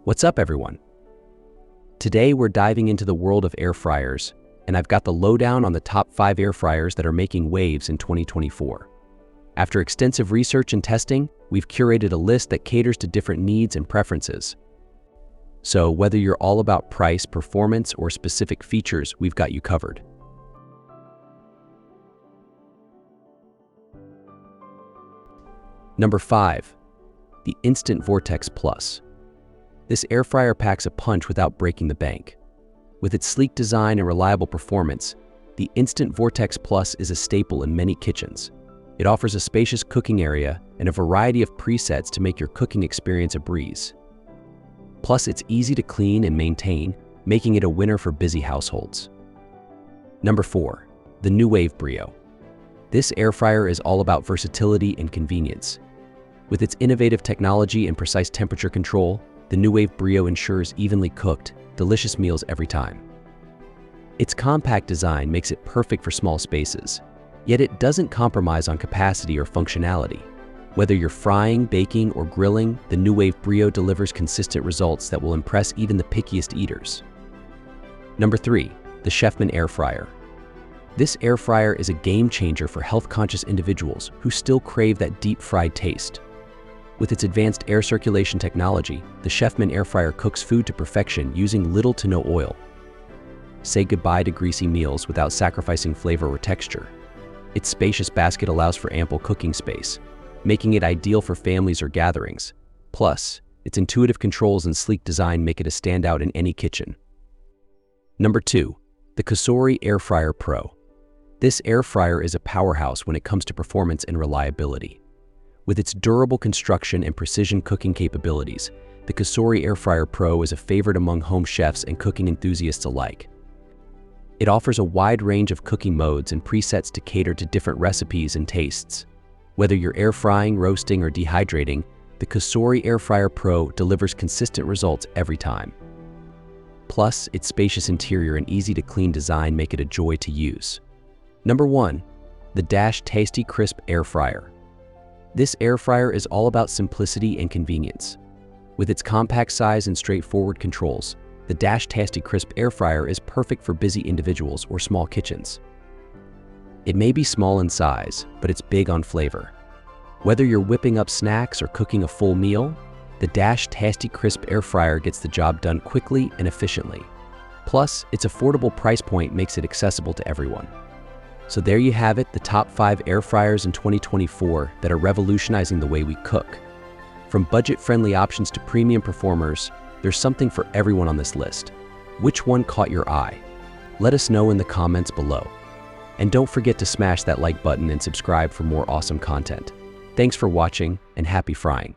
What's up, everyone? Today we're diving into the world of air fryers, and I've got the lowdown on the top 5 air fryers that are making waves in 2024. After extensive research and testing, we've curated a list that caters to different needs and preferences. So whether you're all about price, performance, or specific features, we've got you covered. Number 5. The Instant Vortex Plus. This air fryer packs a punch without breaking the bank. With its sleek design and reliable performance, the Instant Vortex Plus is a staple in many kitchens. It offers a spacious cooking area and a variety of presets to make your cooking experience a breeze. Plus, it's easy to clean and maintain, making it a winner for busy households. Number 4. The Nuwave Brio. This air fryer is all about versatility and convenience. With its innovative technology and precise temperature control, the Nuwave Brio ensures evenly cooked, delicious meals every time. Its compact design makes it perfect for small spaces, yet it doesn't compromise on capacity or functionality. Whether you're frying, baking, or grilling, the Nuwave Brio delivers consistent results that will impress even the pickiest eaters. Number 3. The CHEFMAN Air Fryer. This air fryer is a game changer for health-conscious individuals who still crave that deep-fried taste. With its advanced air circulation technology, the CHEFMAN air fryer cooks food to perfection using little to no oil. Say goodbye to greasy meals without sacrificing flavor or texture. Its spacious basket allows for ample cooking space, making it ideal for families or gatherings. Plus, its intuitive controls and sleek design make it a standout in any kitchen. Number 2. The COSORI Air Fryer Pro. This air fryer is a powerhouse when it comes to performance and reliability. With its durable construction and precision cooking capabilities, the COSORI Air Fryer Pro is a favorite among home chefs and cooking enthusiasts alike. It offers a wide range of cooking modes and presets to cater to different recipes and tastes. Whether you're air frying, roasting, or dehydrating, the COSORI Air Fryer Pro delivers consistent results every time. Plus, its spacious interior and easy-to-clean design make it a joy to use. Number 1. The Dash Tasty Crisp Air Fryer. This air fryer is all about simplicity and convenience. With its compact size and straightforward controls, the Dash Tasty Crisp air fryer is perfect for busy individuals or small kitchens. It may be small in size, but it's big on flavor. Whether you're whipping up snacks or cooking a full meal, the Dash Tasty Crisp air fryer gets the job done quickly and efficiently. Plus, its affordable price point makes it accessible to everyone. So there you have it, the top 5 air fryers in 2024 that are revolutionizing the way we cook. From budget-friendly options to premium performers, there's something for everyone on this list. Which one caught your eye? Let us know in the comments below. And don't forget to smash that like button and subscribe for more awesome content. Thanks for watching, and happy frying.